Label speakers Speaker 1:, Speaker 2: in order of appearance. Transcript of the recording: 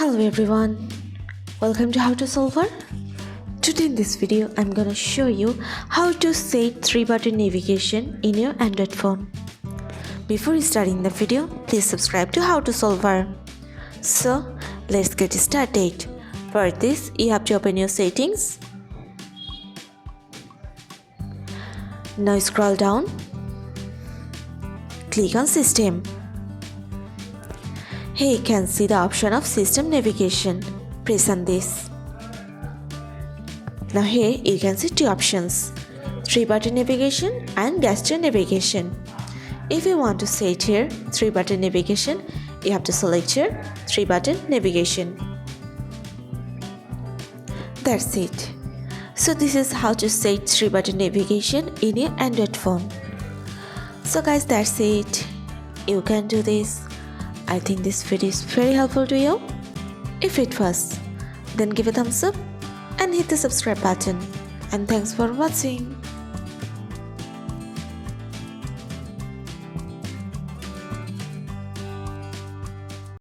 Speaker 1: Hello everyone, welcome to How to Solver. Today in this video I'm gonna show you how to set 3-button navigation in your Android phone. Before starting the video, please subscribe to How to Solver. So let's get started. For this, you have to open your settings. Now scroll down. Click on System. Here you can see the option of System Navigation. Press on this. Now here you can see two options, 3-button navigation and gesture navigation. If you want to set here 3-button navigation, you have to select here 3-button navigation. That's it. So this is how to set 3-button navigation in your Android phone. So guys, that's it. You can do this. I think this video is very helpful to you. If it was, then give a thumbs up and hit the subscribe button. And thanks for watching.